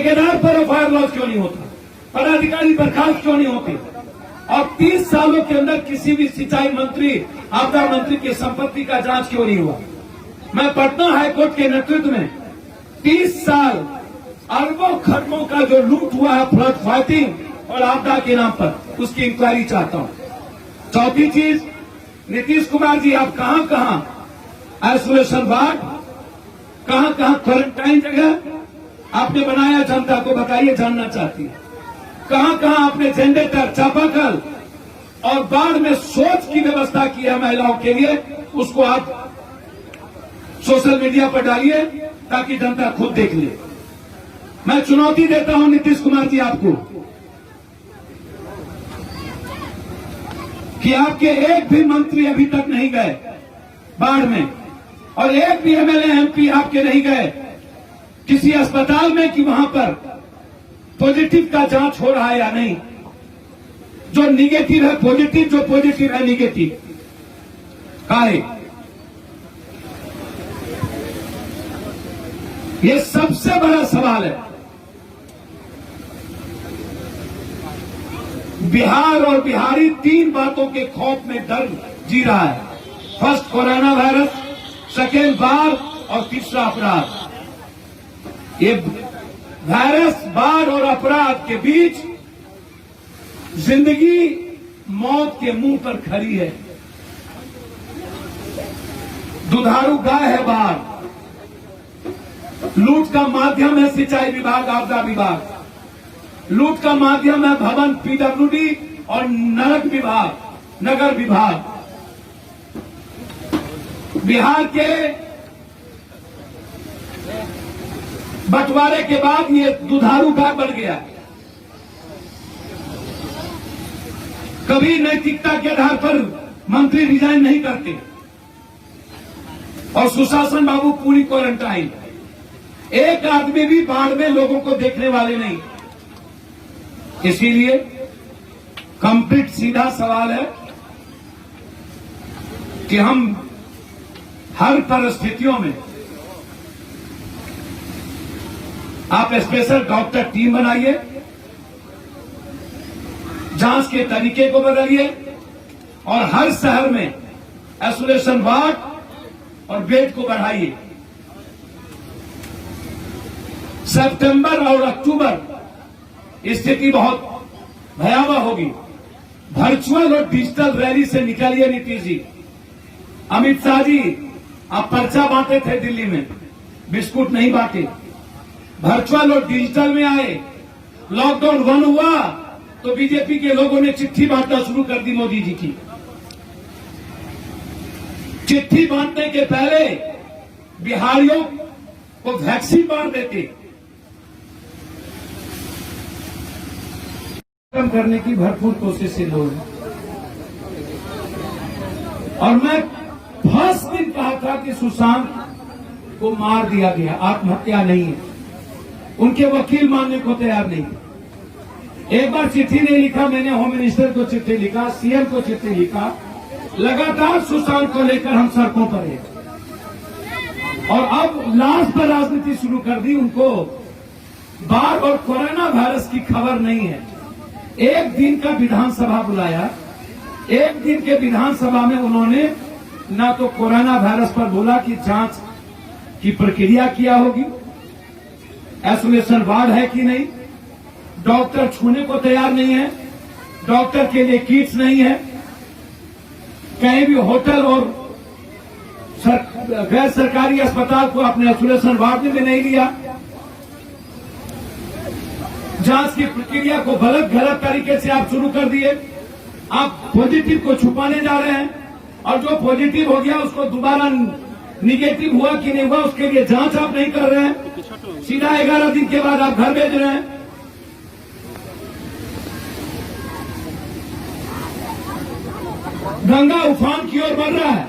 ठेकेदार पर FIR launch क्यों नहीं होता, पदाधिकारी बर्खास्त क्यों नहीं होते, और 30 सालों के अंदर किसी भी सिंचाई मंत्री, आपदा मंत्री की संपत्ति का जांच क्यों नहीं हुआ। मैं पटना हाईकोर्ट के नेतृत्व में 30 साल अरबों खरबों का जो लूट हुआ है फ्लड फाइटिंग और आपदा के नाम पर, उसकी इंक्वायरी चाहता हूं। चौथी चीज, नीतीश कुमार जी, आप कहां कहां आइसोलेशन वार्ड, कहां कहां क्वारंटाइन जगह आपने बनाया, जनता को बताइए, जानना चाहती है। कहां कहां आपने जनरेटर, चापाकल और बाढ़ में शौच की व्यवस्था की है महिलाओं के लिए, उसको आप सोशल मीडिया पर डालिए ताकि जनता खुद देख ले। मैं चुनौती देता हूं नीतीश कुमार जी आपको कि आपके एक भी मंत्री अभी तक नहीं गए बाढ़ में, और एक भी एमएलए एमपी आपके नहीं गए किसी अस्पताल में कि वहां पर पॉजिटिव का जांच हो रहा है या नहीं। जो निगेटिव है पॉजिटिव, जो पॉजिटिव है निगेटिव, काहे? ये सबसे बड़ा सवाल है। बिहार और बिहारी 3 बातों के खौफ में डर जी रहा है। फर्स्ट कोरोना वायरस, सेकेंड बाढ़ और तीसरा अपराध। ये वायरस, बाढ़ और अपराध के बीच जिंदगी मौत के मुंह पर खड़ी है। दुधारू गाय है बाढ़, लूट का माध्यम है सिंचाई विभाग, आपदा विभाग, लूट का माध्यम है भवन, पीडब्ल्यूडी और नगर विभाग। बिहार के बंटवारे के बाद ये दुधारू गाय बन गया। कभी नैतिकता के आधार पर मंत्री रिजाइन नहीं करते, और सुशासन बाबू पूरी क्वारंटाइन, एक आदमी भी बाढ़ में लोगों को देखने वाले नहीं। इसीलिए कंप्लीट सीधा सवाल है कि हम हर परिस्थितियों में आप स्पेशल डॉक्टर टीम बनाइए, जांच के तरीके को बदलिए, और हर शहर में आइसोलेशन वार्ड और बेड को बढ़ाइए। सितंबर और अक्टूबर स्थिति बहुत भयावह होगी। वर्चुअल और डिजिटल रैली से निकलिए नीतीश जी। अमित शाह जी, आप पर्चा बांटे थे दिल्ली में, बिस्कुट नहीं बांटे। वर्चुअल और डिजिटल में आए। लॉकडाउन 1 हुआ तो बीजेपी के लोगों ने चिट्ठी बांटना शुरू कर दी मोदी जी की। चिट्ठी बांटने के पहले बिहारियों को वैक्सीन बांट देते। कम करने की भरपूर कोशिश से लोग, और मैं फर्स्ट दिन कहा था कि सुशांत को मार दिया गया, आत्महत्या नहीं है। उनके वकील मानने को तैयार नहीं। एक बार चिट्ठी नहीं लिखा, मैंने होम मिनिस्टर को चिट्ठी लिखा, सीएम को चिट्ठी लिखा, लगातार सुशांत को लेकर हम सड़कों पर हैं। और अब लाश पर राजनीति शुरू कर दी। उनको बाढ़ और कोरोना वायरस की खबर नहीं है। एक दिन का विधानसभा बुलाया, एक दिन के विधानसभा में उन्होंने ना तो कोरोना वायरस पर बोला कि जांच की प्रक्रिया किया होगी, आइसोलेशन वार्ड है कि नहीं, डॉक्टर छूने को तैयार नहीं है, डॉक्टर के लिए किट्स नहीं है, कहीं भी होटल और गैर सरकारी अस्पताल को अपने आइसोलेशन वार्ड में नहीं लिया, जांच की प्रक्रिया को गलत तरीके से आप शुरू कर दिए। आप पॉजिटिव को छुपाने जा रहे हैं, और जो पॉजिटिव हो गया उसको दोबारा निगेटिव हुआ कि नहीं हुआ उसके लिए जांच आप नहीं कर रहे हैं। सीधा 11 दिन के बाद आप घर भेज रहे हैं। गंगा उफान की ओर बढ़ रहा है,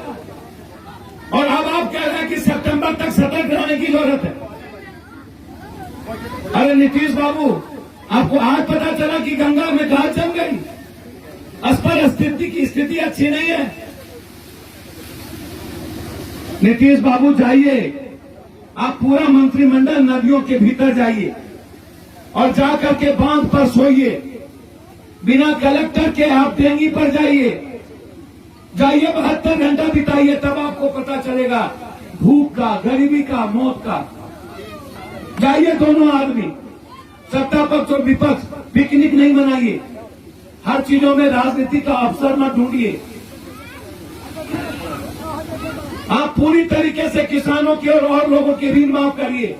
और अब आप कह रहे हैं कि सितंबर तक सतर्क रहने की जरूरत है। अरे नीतीश बाबू, आपको आज पता चला कि गंगा में घाट जम गई, अस्थिति की स्थिति अच्छी नहीं है। नीतीश बाबू जाइए, आप पूरा मंत्रिमंडल नदियों के भीतर जाइए, और जाकर के बांध पर सोइए, बिना कलेक्टर के आप डेंगी पर जाइए, 72 घंटा बिताइए, तब आपको पता चलेगा भूख का, गरीबी का, मौत का। जाइए दोनों आदमी, सत्ता पक्ष और विपक्ष, पिकनिक नहीं मनाइए, हर चीजों में राजनीति का अवसर न ढूंढिए। आप पूरी तरीके से किसानों की और लोगों की ऋण माफ करिए।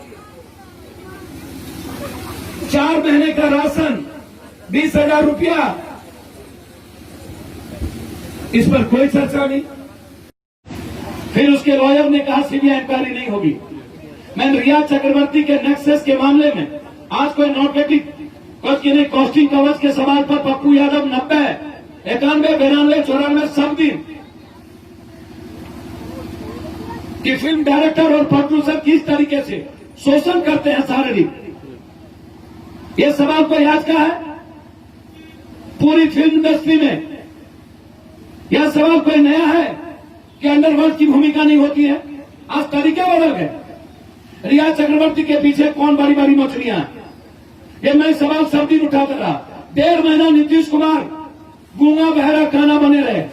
4 महीने का राशन 20,000 रुपया, इस पर कोई चर्चा नहीं। फिर उसके लॉयर ने कहा सीबीआई इंक्वायरी नहीं होगी। मैं रिया चक्रवर्ती के नेक्सस के मामले में आज कोई नॉर्मेटिव कॉस्टिंग कवच के सवाल पर पप्पू यादव 90, 91, 92, 94 सब दिन कि फिल्म डायरेक्टर और प्रोड्यूसर किस तरीके से शोषण करते हैं शारीरिक, ये सवाल कोई आज का है? पूरी फिल्म इंडस्ट्री में यह सवाल कोई नया है कि अंडरवर्ल्ड की भूमिका नहीं होती है? आज तरीके बदल गए। रिया चक्रवर्ती के पीछे कौन बड़ी बड़ी मछलियां हैं, ये मैं सवाल सब दिन उठाता रहा। 1.5 महीना नीतीश कुमार गूंगा बहरा काना बने रहे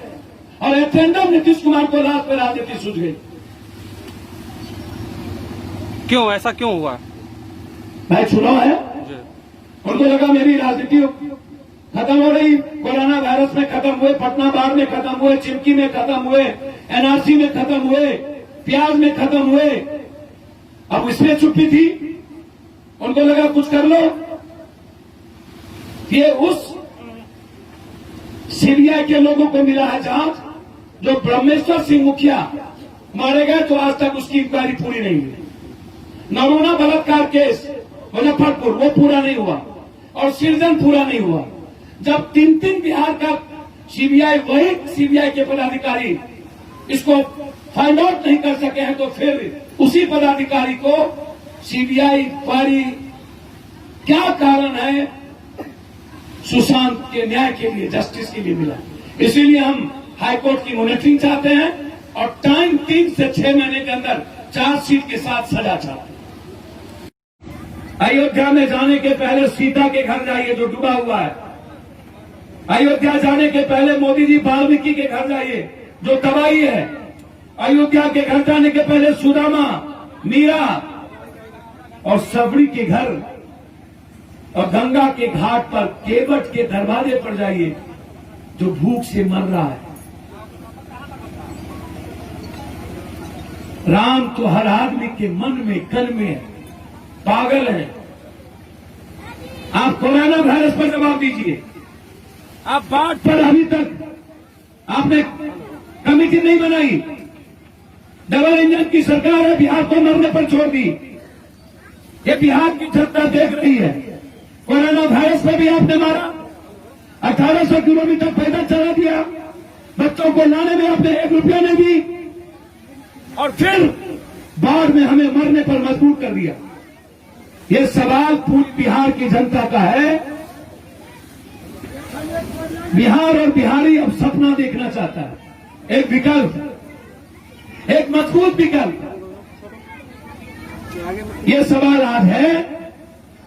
और एटेंडम नीतीश कुमार को रात पे राजनीति सूझ गई। क्यों, ऐसा क्यों हुआ? भाई चुनाव है, उनको लगा मेरी राजनीति खत्म हो रही, कोरोना वायरस में खत्म हुए, पटना बाढ़ में खत्म हुए, चिमकी में खत्म हुए, एनआरसी में खत्म हुए, प्याज में खत्म हुए, अब इसमें चुप्पी थी, उनको लगा कुछ कर लो। ये उस सीबीआई के लोगों को मिला है जांच, जो ब्रह्मेश्वर सिंह मुखिया मारे गए तो आज तक उसकी इंक्वायरी पूरी नहीं हुई। नरोना बलात्कार केस मुजफ्फरपुर, वो पूरा नहीं हुआ और सृजन पूरा नहीं हुआ। जब 3 बिहार का सीबीआई, वही सीबीआई के पदाधिकारी इसको फाइंड आउट नहीं कर सके हैं, तो फिर उसी पदाधिकारी को सीबीआई इंक्वायरी क्या कारण है सुशांत के न्याय के लिए, जस्टिस के लिए मिला। इसीलिए हम हाईकोर्ट की मॉनिटरिंग चाहते हैं और टाइम 3 से 6 महीने के अंदर चार्जशीट के साथ सजा चाहते हैं। अयोध्या में जाने के पहले सीता के घर जाइए जो डूबा हुआ है। अयोध्या जाने के पहले मोदी जी वाल्मीकि के घर जाइए जो तबाही है। अयोध्या के घर जाने के पहले सुदामा, मीरा और सबरी के घर और गंगा के घाट पर केवट के दरवाजे पर जाइए जो भूख से मर रहा है। राम तो हर आदमी के मन में, कल में है, पागल है। आप कोरोना वायरस पर जवाब दीजिए, आप बाढ़ पर अभी तक आपने कमेटी नहीं बनाई। डबल इंजन की सरकार है, बिहार को मरने पर छोड़ दी। ये बिहार की जनता देख रही है। कोरोना वायरस में भी आपने मारा, 1800 किलोमीटर पैदल चला दिया, बच्चों को लाने में आपने 1 रुपया नहीं दी और फिर बाढ़ में हमें मरने पर मजबूर कर दिया। ये सवाल पूरी बिहार की जनता का है। बिहार और बिहारी अब सपना देखना चाहता है, एक विकल्प, एक मजबूत विकल्प। ये सवाल आज है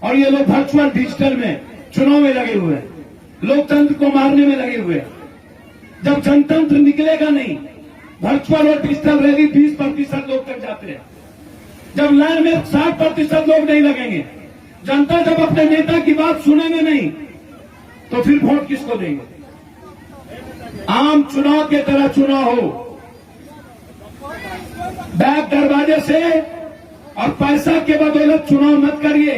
और ये लोग वर्चुअल डिजिटल में चुनाव में लगे हुए हैं, लोकतंत्र को मारने में लगे हुए हैं। जब जनतंत्र निकलेगा नहीं, वर्चुअल और डिजिटल रैली 20% लोग तक जाते हैं। जब लाइन में 60% लोग नहीं लगेंगे, जनता जब अपने नेता की बात सुनेंगे नहीं, तो फिर वोट किसको देंगे? आम चुनाव के तरह चुनाव हो, बैक दरवाजे से और पैसा के बदौलत चुनाव मत करिए।